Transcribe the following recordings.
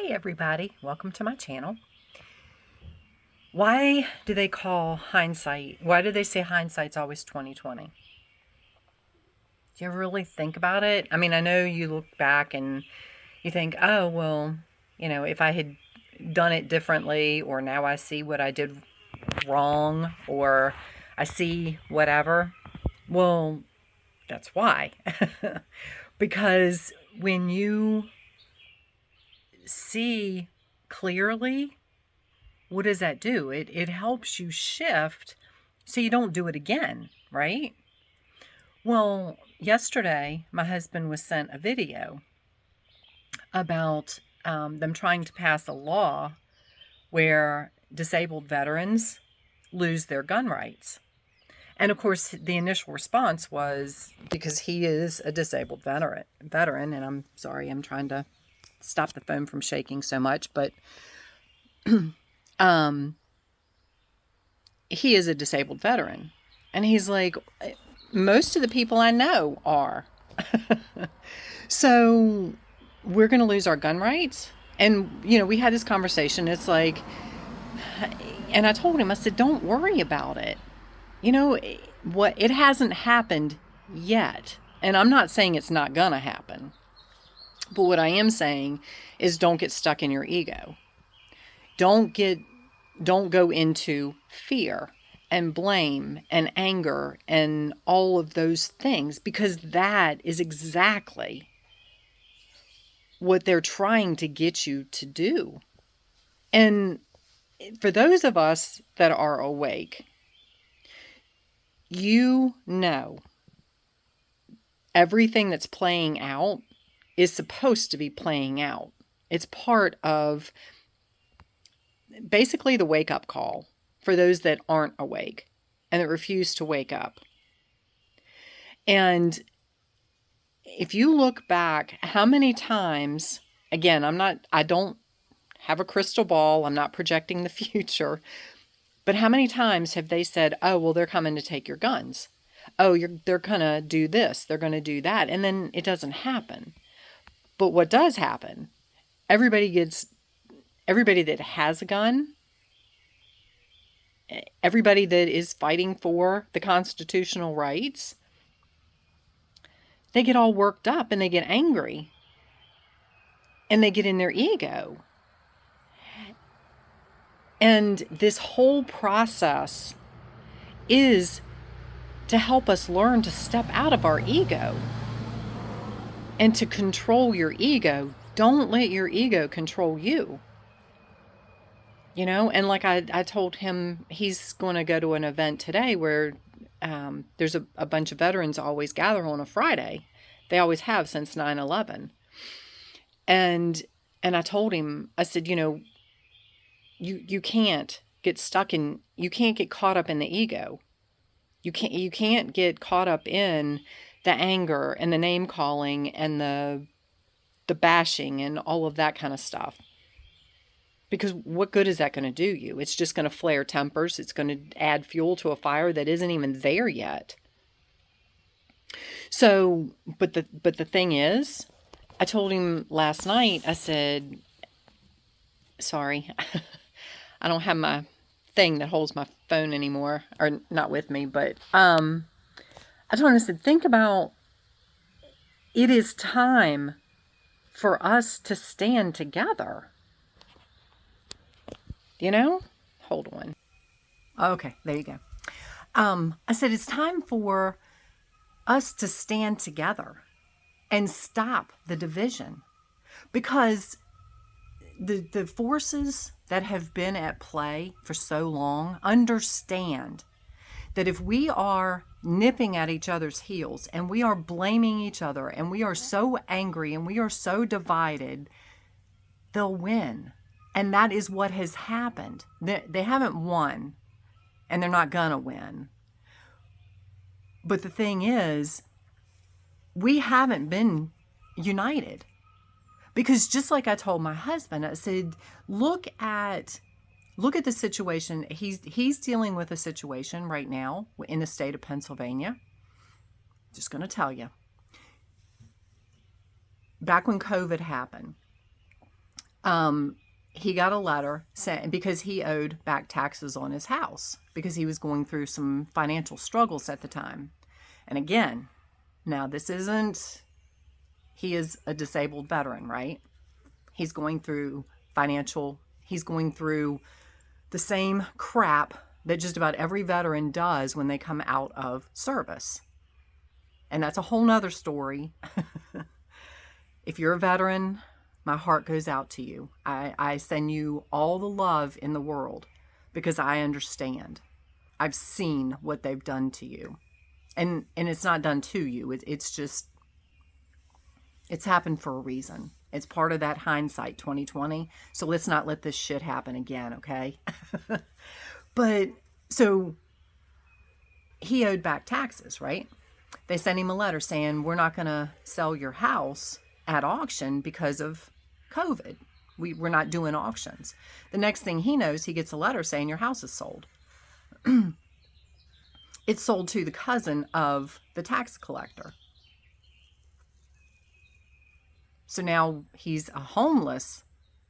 Hi everybody, welcome to my channel. Why do they call hindsight? Why do they say hindsight's always 2020? Do you ever really think about it? I mean, I know you look back and you think, oh, well, if I had done it differently, or now I see what I did wrong, or I see whatever. Well, that's why. Because when you see clearly, what does that do? It helps you shift so you don't do it again, right? Well, yesterday, my husband was sent a video about them trying to pass a law where disabled veterans lose their gun rights. And of course, the initial response was because he is a disabled veteran, and I'm sorry, I'm trying to stop the phone from shaking so much, but he is a disabled veteran. And he's like, most of the people I know are. So we're going to lose our gun rights. And, we had this conversation. It's like, and I told him, I said, don't worry about it. It hasn't happened yet. And I'm not saying it's not going to happen. But what I am saying is don't get stuck in your ego. Don't go into fear and blame and anger and all of those things, because that is exactly what they're trying to get you to do. And for those of us that are awake, everything that's playing out is supposed to be playing out. It's part of basically the wake-up call for those that aren't awake and that refuse to wake up. And if you look back, how many times, again, I don't have a crystal ball, I'm not projecting the future, but how many times have they said, oh, well, they're coming to take your guns. Oh, they're going to do this, they're going to do that. And then it doesn't happen. But what does happen, everybody that has a gun, everybody that is fighting for the constitutional rights, they get all worked up and they get angry and they get in their ego. And this whole process is to help us learn to step out of our ego and to control your ego. Don't let your ego control you. And like I told him, he's going to go to an event today where there's a bunch of veterans always gather on a Friday. They always have since 9/11. And I told him, I said, you can't get you can't get caught up in the ego. You can't get caught up in the anger and the name calling and the bashing and all of that kind of stuff. Because what good is that going to do you? It's just going to flare tempers. It's going to add fuel to a fire that isn't even there yet. So, but the thing is, I told him last night, I said, sorry, I don't have my thing that holds my phone anymore, or not with me, but I told him, I said, think about, it is time for us to stand together. Hold on. Okay, there you go. I said, it's time for us to stand together and stop the division, because the forces that have been at play for so long understand that if we are nipping at each other's heels and we are blaming each other and we are so angry and we are so divided, they'll win. And that is what has happened. They haven't won, and they're not gonna win. But the thing is, we haven't been united. Because just like I told my husband, I said, look at the situation. He's dealing with a situation right now in the state of Pennsylvania. Just gonna tell you. Back when COVID happened, He got a letter saying, because he owed back taxes on his house because he was going through some financial struggles at the time. And again, now this isn't, he is a disabled veteran, right? He's going through he's going through the same crap that just about every veteran does when they come out of service. And that's a whole nother story. If you're a veteran, my heart goes out to you. I send you all the love in the world because I understand. I've seen what they've done to you. And it's not done to you. It's just, it's happened for a reason. It's part of that hindsight 2020. So let's not let this shit happen again, okay? But so he owed back taxes, right? They sent him a letter saying, we're not going to sell your house at auction because of COVID. We're not doing auctions. The next thing he knows, he gets a letter saying your house is sold. It's sold to the cousin of the tax collector. So now he's a homeless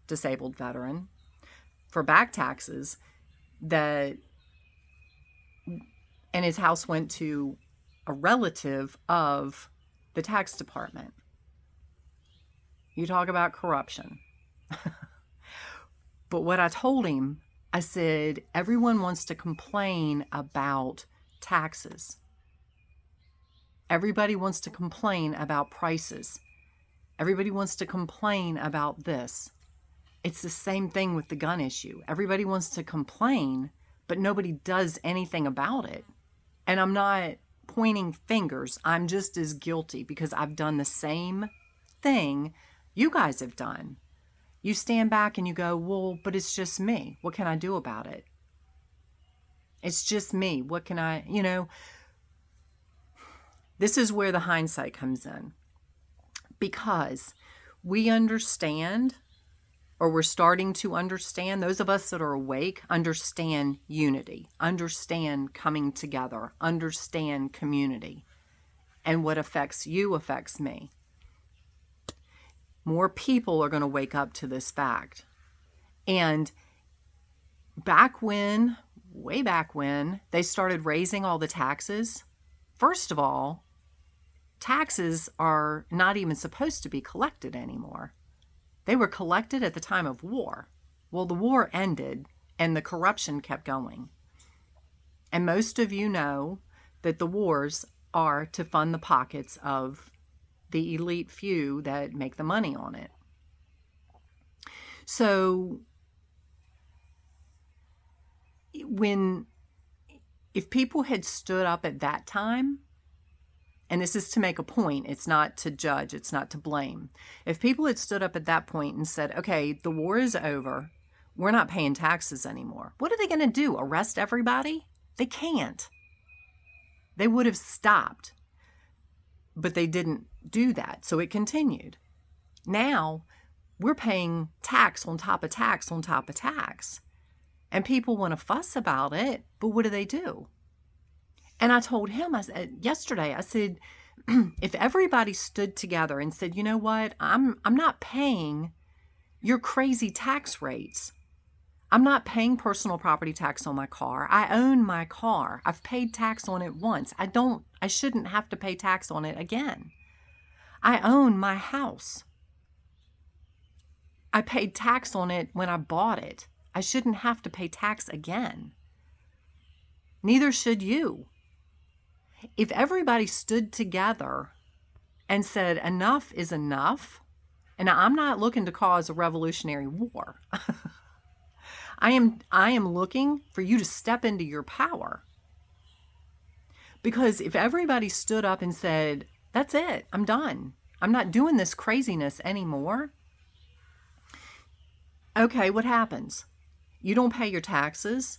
disabled veteran for back taxes and his house went to a relative of the tax department. You talk about corruption. But what I told him, I said, everyone wants to complain about taxes. Everybody wants to complain about prices. Everybody wants to complain about this. It's the same thing with the gun issue. Everybody wants to complain, but nobody does anything about it. And I'm not pointing fingers. I'm just as guilty because I've done the same thing you guys have done. You stand back and you go, well, but it's just me. What can I do about it? It's just me. What can I, this is where the hindsight comes in. Because we understand, or we're starting to understand, those of us that are awake understand unity, understand coming together, understand community. And what affects you affects me. More people are going to wake up to this fact. And way back when they started raising all the taxes, first of all, taxes are not even supposed to be collected anymore. They were collected at the time of war. Well, the war ended and the corruption kept going. And most of you know that the wars are to fund the pockets of the elite few that make the money on it. So if people had stood up at that time, and this is to make a point, it's not to judge, it's not to blame. If people had stood up at that point and said, okay, the war is over, we're not paying taxes anymore, what are they going to do? Arrest everybody? They can't. They would have stopped. But they didn't do that, so it continued. Now, we're paying tax on top of tax on top of tax. And people want to fuss about it, but what do? And I told him, yesterday, I said, if everybody stood together and said, you know what, I'm not paying your crazy tax rates. I'm not paying personal property tax on my car. I own my car. I've paid tax on it once. I shouldn't have to pay tax on it again. I own my house. I paid tax on it when I bought it. I shouldn't have to pay tax again. Neither should you. If everybody stood together and said enough is enough, and I'm not looking to cause a revolutionary war. I am looking for you to step into your power. Because if everybody stood up and said, that's it, I'm done. I'm not doing this craziness anymore. Okay, what happens? You don't pay your taxes.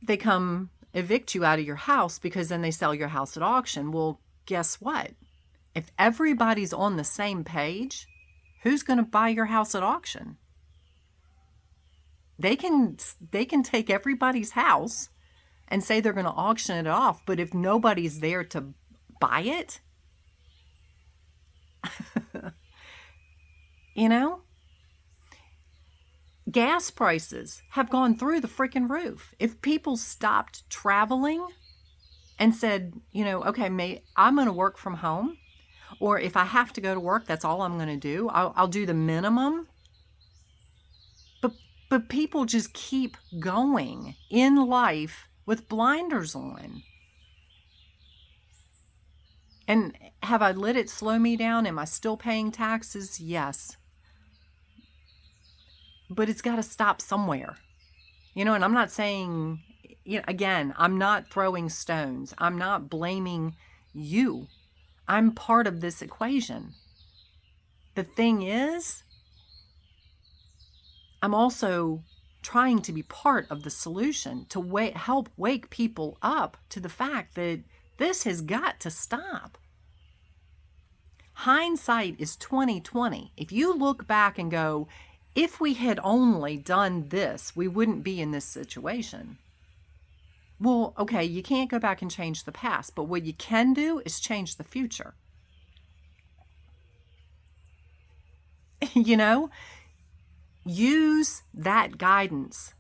They come evict you out of your house because then they sell your house at auction. Well, guess what? If everybody's on the same page, who's going to buy your house at auction? They can take everybody's house and say they're going to auction it off, but if nobody's there to buy it, gas prices have gone through the freaking roof. If people stopped traveling and said, okay, I'm going to work from home, or if I have to go to work, that's all I'm going to do. I'll do the minimum. But people just keep going in life with blinders on. And have I let it slow me down? Am I still paying taxes? Yes. But it's got to stop somewhere. And I'm not saying, again, I'm not throwing stones. I'm not blaming you. I'm part of this equation. The thing is, I'm also trying to be part of the solution to help wake people up to the fact that this has got to stop. Hindsight is 20/20. If you look back and go, if we had only done this, we wouldn't be in this situation. Well, okay, you can't go back and change the past, but what you can do is change the future. Use that guidance.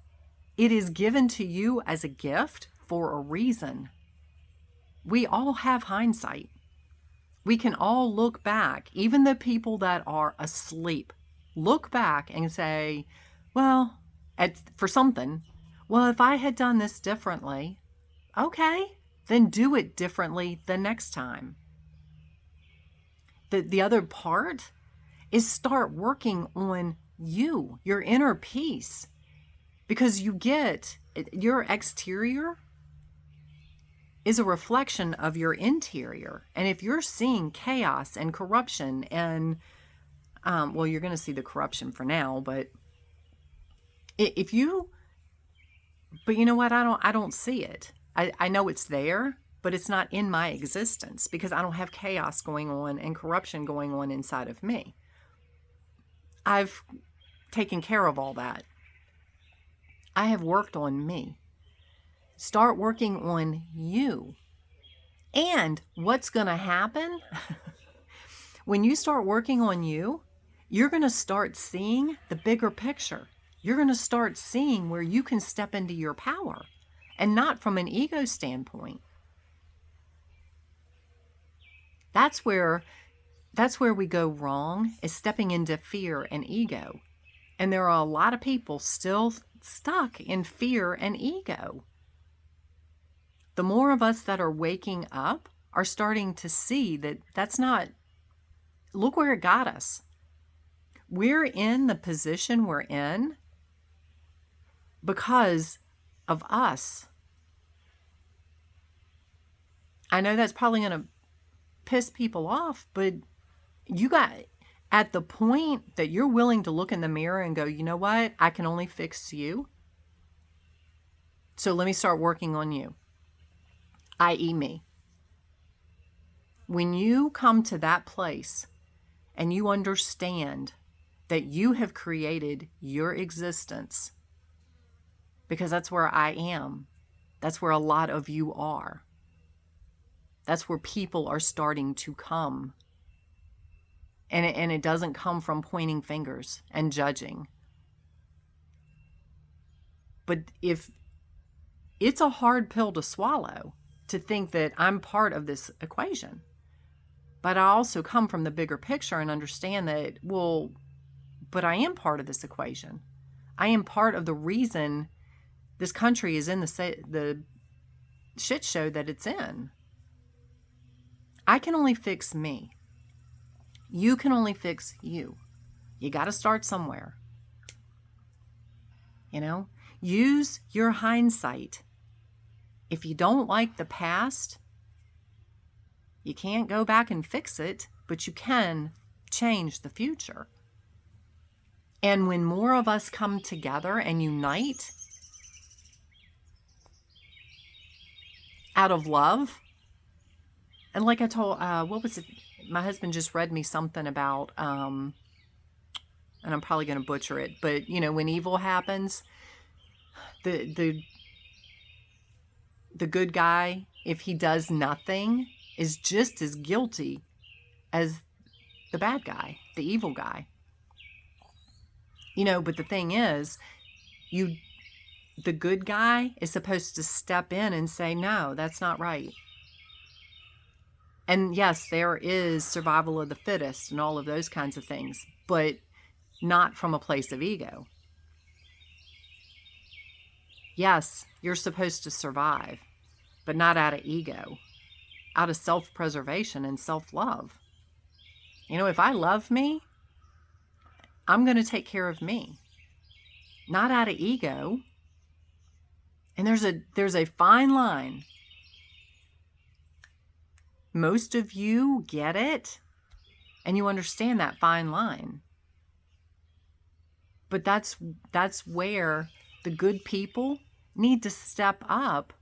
It is given to you as a gift for a reason. We all have hindsight. We can all look back, even the people that are asleep, look back and say, well, for something, well, if I had done this differently, okay, then do it differently the next time. The other part is start working on you, your inner peace, because your exterior is a reflection of your interior. And if you're seeing chaos and corruption and, you're going to see the corruption for now, but but you know what? I don't see it. I know it's there, but it's not in my existence because I don't have chaos going on and corruption going on inside of me. I've taken care of all that. I have worked on me. Start working on you. And what's going to happen? When you start working on you, you're going to start seeing the bigger picture. You're going to start seeing where you can step into your power and not from an ego standpoint. That's where we go wrong, is stepping into fear and ego. And there are a lot of people still stuck in fear and ego. The more of us that are waking up are starting to see that that's not, look where it got us. We're in the position we're in because of us. I know that's probably going to piss people off, but you got at the point that you're willing to look in the mirror and go, you know what? I can only fix you. So let me start working on you, i.e. me. When you come to that place and you understand that you have created your existence, because that's where I am. That's where a lot of you are. That's where people are starting to come. And it doesn't come from pointing fingers and judging. But if it's a hard pill to swallow to think that I'm part of this equation. But I also come from the bigger picture and understand that, but I am part of this equation. I am part of the reason this country is in the shit show that it's in. I can only fix me. You can only fix you. You got to start somewhere. Use your hindsight. If you don't like the past, you can't go back and fix it, but you can change the future. And when more of us come together and unite out of love, and like I told, what was it? My husband just read me something about, and I'm probably going to butcher it, but when evil happens, the good guy, if he does nothing, is just as guilty as the bad guy, the evil guy. But the thing is, the good guy is supposed to step in and say, no, that's not right. And yes, there is survival of the fittest and all of those kinds of things, but not from a place of ego. Yes, you're supposed to survive, but not out of ego, out of self-preservation and self-love. If I love me, I'm going to take care of me, not out of ego. And there's a fine line. Most of you get it, and you understand that fine line. But that's where the good people need to step up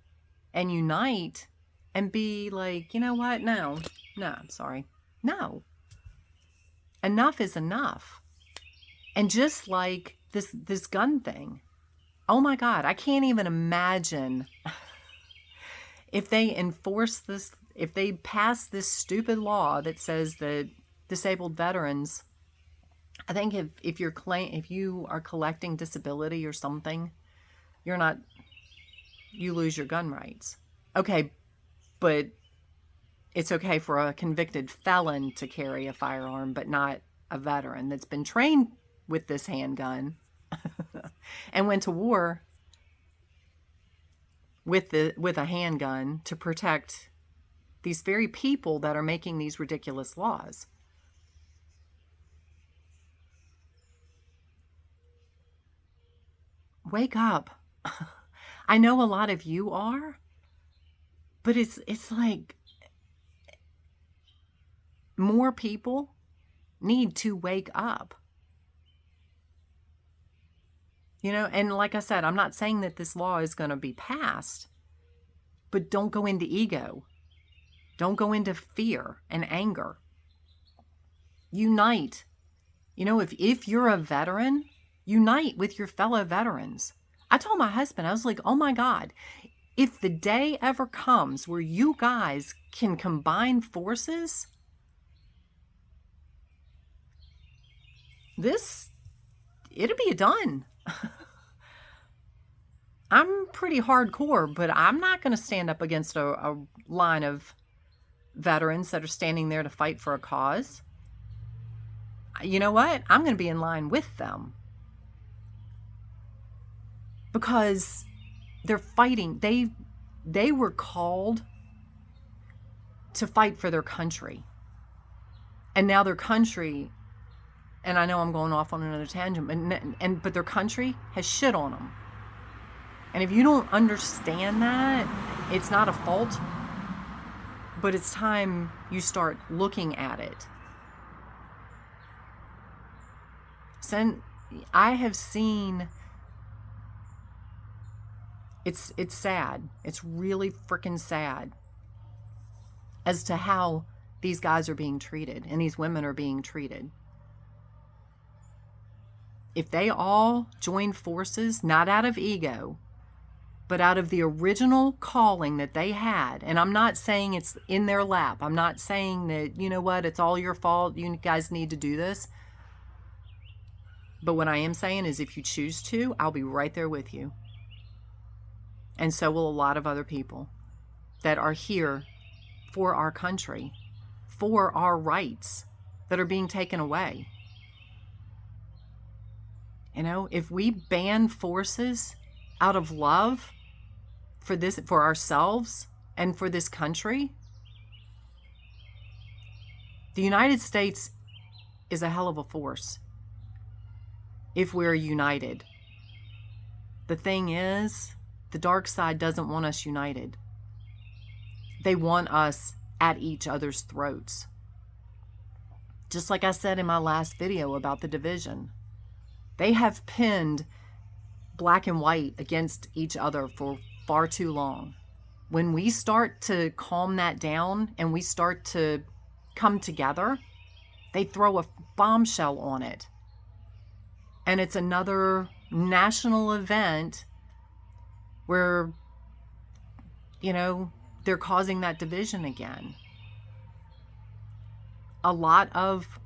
and unite and be like, you know what? No, I'm sorry. No. Enough is enough. And just like this gun thing, oh my God, I can't even imagine if they enforce this, if they pass this stupid law that says that disabled veterans, I think if you are collecting disability or something, you lose your gun rights. Okay, but it's okay for a convicted felon to carry a firearm, but not a veteran that's been trained with this handgun and went to war with a handgun to protect these very people that are making these ridiculous laws. Wake up. I know a lot of you are, but it's like more people need to wake up. And like I said, I'm not saying that this law is going to be passed, but don't go into ego. Don't go into fear and anger. Unite. If you're a veteran, unite with your fellow veterans. I told my husband, I was like, oh my God, if the day ever comes where you guys can combine forces, it'll be done. I'm pretty hardcore, but I'm not going to stand up against a line of veterans that are standing there to fight for a cause. You know what? I'm going to be in line with them because they're fighting. They were called to fight for their country. And now their country, and I know I'm going off on another tangent, but their country has shit on them. And if you don't understand that, it's not a fault, but it's time you start looking at it. I have seen, it's sad. It's really freaking sad as to how these guys are being treated and these women are being treated. If they all join forces, not out of ego, but out of the original calling that they had, and I'm not saying it's in their lap. I'm not saying that, you know what, it's all your fault. You guys need to do this. But what I am saying is if you choose to, I'll be right there with you. And so will a lot of other people that are here for our country, for our rights that are being taken away. If we ban forces out of love for ourselves and for this country, the United States is a hell of a force if we're united. The thing is, the dark side doesn't want us united. They want us at each other's throats. Just like I said in my last video about the division. They have pinned black and white against each other for far too long. When we start to calm that down and we start to come together, they throw a bombshell on it. And it's another national event where, they're causing that division again. A lot of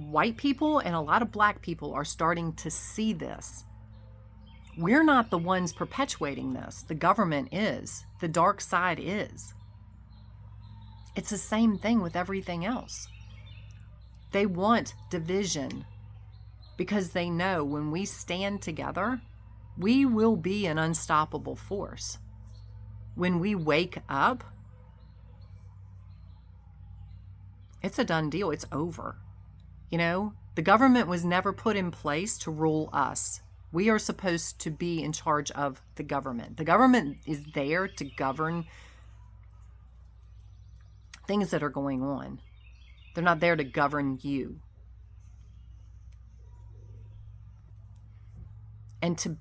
white people and a lot of black people are starting to see this. We're not the ones perpetuating this. The government is. The dark side is. It's the same thing with everything else. They want division because they know when we stand together, we will be an unstoppable force. When we wake up, it's a done deal. It's over. You know, the government was never put in place to rule us. We are supposed to be in charge of the government. The government is there to govern things that are going on. They're not there to govern you. And to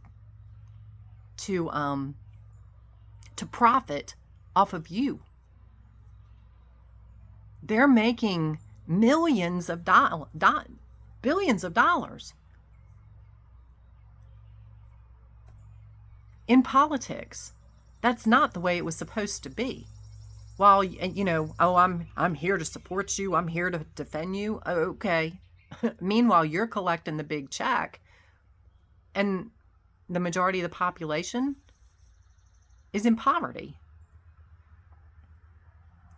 profit off of you. They're making millions of billions of dollars in politics. That's not the way it was supposed to be. While, you know, oh, I'm here to support you. I'm here to defend you. Okay. Meanwhile, you're collecting the big check. And the majority of the population is in poverty,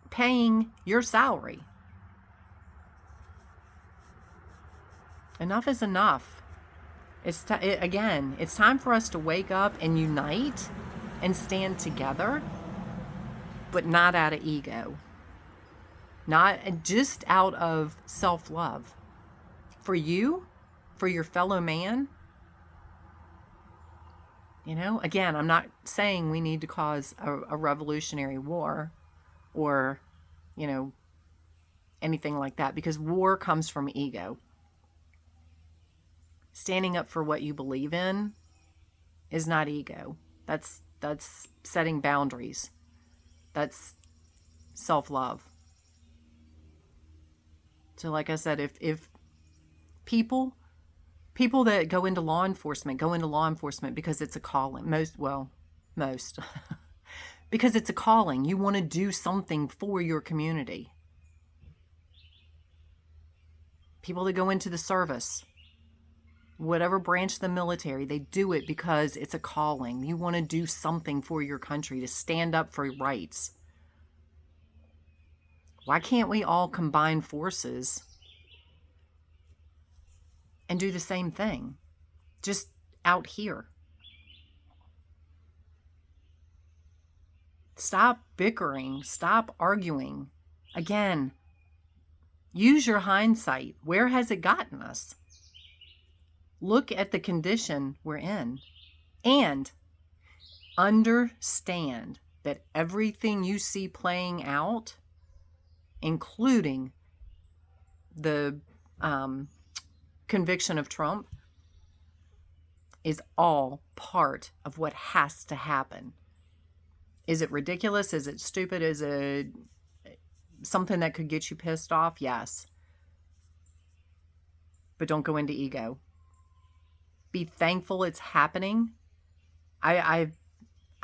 paying your salary. Enough is enough. Again, it's time for us to wake up and unite and stand together, but not out of ego. Not just out of self-love. For you, for your fellow man. You know, again, I'm not saying we need to cause a revolutionary war or, you know, anything like that, because war comes from ego. Standing up for what you believe in is not ego. That's setting boundaries. That's self-love. So like I said, if people that go into law enforcement because it's a calling. Most because it's a calling. You want to do something for your community. People that go into the service, whatever branch of the military, they do it because it's a calling. You want to do something for your country, to stand up for rights. Why can't we all combine forces and do the same thing, just out here? Stop bickering. Stop arguing. Again, use your hindsight. Where has it gotten us? Look at the condition we're in and understand that everything you see playing out, including the conviction of Trump, is all part of what has to happen. Is it ridiculous? Is it stupid? Is it something that could get you pissed off? Yes. But don't go into ego. Be thankful it's happening. I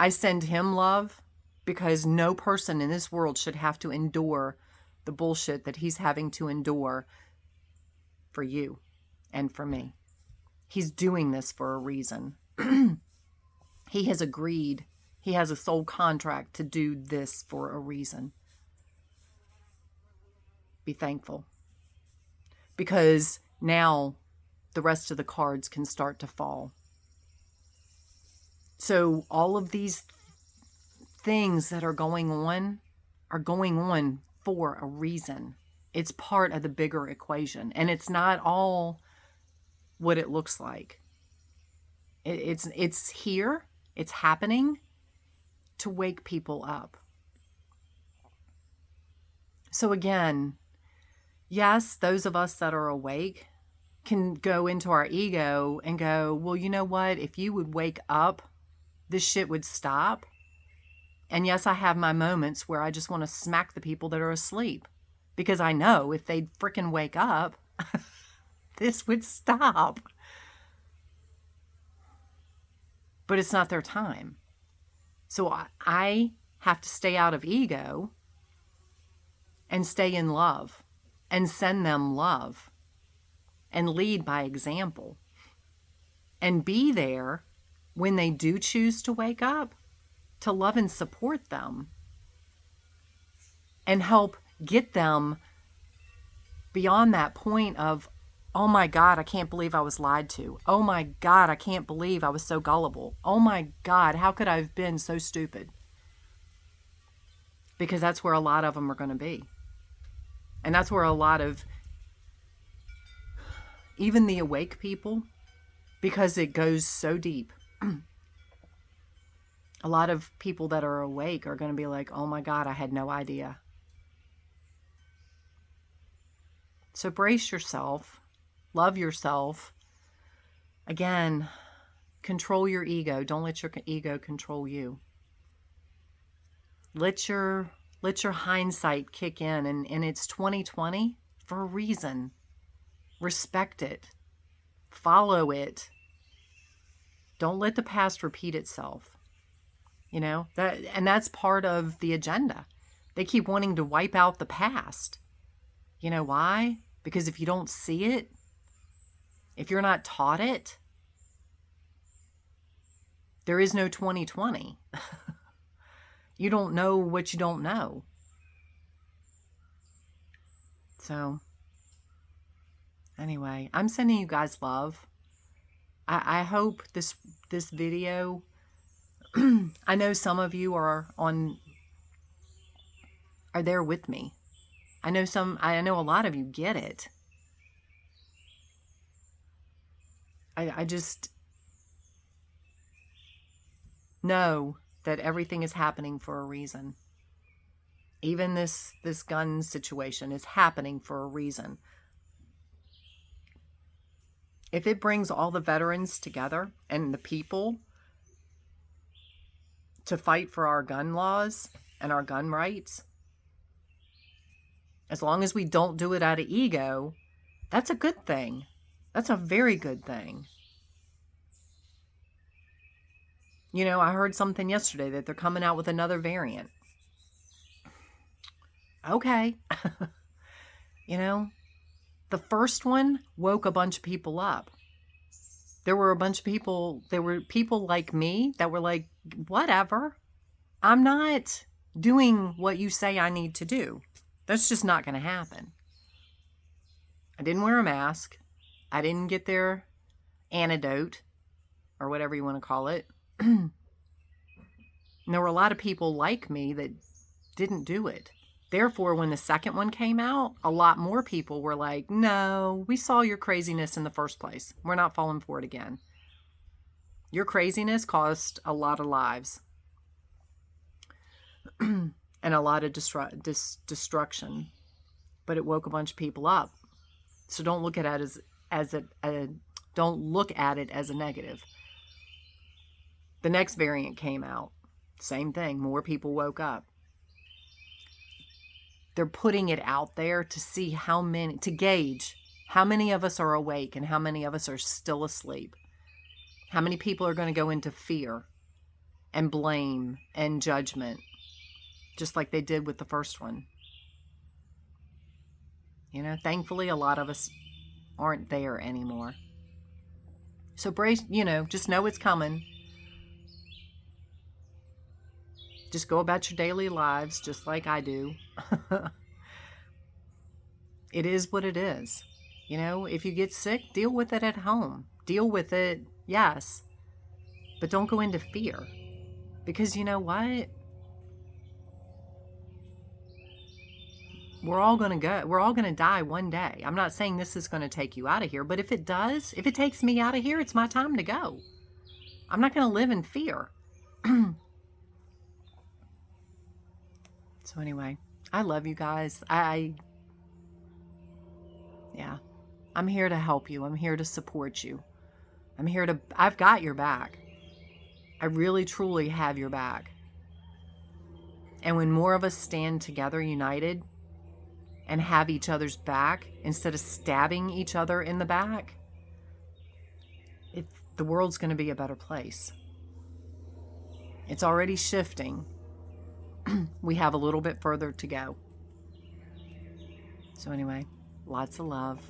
send him love, because no person in this world should have to endure the bullshit that he's having to endure for you and for me. He's doing this for a reason. He has agreed. He has a soul contract to do this for a reason. Be thankful. Because now the rest of the cards can start to fall. So all of these things that are going on for a reason. It's part of the bigger equation. And it's not all what it looks like. It's here. It's happening to wake people up. So again, yes, those of us that are awake can go into our ego and go, well, you know what? If you would wake up, this shit would stop. And yes, I have my moments where I just want to smack the people that are asleep, because I know if they'd freaking wake up, this would stop. But it's not their time. So I have to stay out of ego and stay in love and send them love and lead by example. And be there when they do choose to wake up, to love and support them and help get them beyond that point of, oh my God, I can't believe I was lied to. Oh my God, I can't believe I was so gullible. Oh my God, how could I have been so stupid? Because that's where a lot of them are going to be. And that's where a lot of, even the awake people, because it goes so deep, a lot of people that are awake are going to be like, oh my God, I had no idea. So brace yourself, love yourself. Again, control your ego. Don't let your ego control you. Let your hindsight kick in, and it's 2020 for a reason. Respect it. Follow it. Don't let the past repeat itself. You know, that's part of the agenda. They keep wanting to wipe out the past. You know why? Because if you don't see it, if you're not taught it, there is no 2020. You don't know what you don't know. So, anyway, I'm sending you guys love. I hope this video, I know some of you are there with me. I know a lot of you get it. I just know that everything is happening for a reason. Even this gun situation is happening for a reason. If it brings all the veterans together and the people to fight for our gun laws and our gun rights, as long as we don't do it out of ego, that's a good thing. That's a very good thing. You know, I heard something yesterday that they're coming out with another variant. Okay. You know, the first one woke a bunch of people up. There were people like me that were like, whatever. I'm not doing what you say I need to do. That's just not going to happen. I didn't wear a mask. I didn't get their antidote or whatever you want to call it. And there were a lot of people like me that didn't do it. Therefore, when the second one came out, a lot more people were like, no, we saw your craziness in the first place. We're not falling for it again. Your craziness caused a lot of lives and a lot of destruction, but it woke a bunch of people up. So don't look at it don't look at it as a negative. The next variant came out. Same thing. More people woke up. They're putting it out there to see to gauge how many of us are awake and how many of us are still asleep. How many people are going to go into fear and blame and judgment, just like they did with the first one. You know, thankfully, a lot of us aren't there anymore. So brace, just know it's coming. Just go about your daily lives just like I do. It is what it is. You know, if you get sick, deal with it at home. Deal with it, yes. But don't go into fear. Because you know what? We're all going to die one day. I'm not saying this is going to take you out of here, but if it does, if it takes me out of here, it's my time to go. I'm not going to live in fear. So anyway, I love you guys. I'm here to help you. I'm here to support you. I've got your back. I really, truly have your back. And when more of us stand together, united, and have each other's back, instead of stabbing each other in the back, the world's going to be a better place. It's already shifting. We have a little bit further to go. So anyway, lots of love.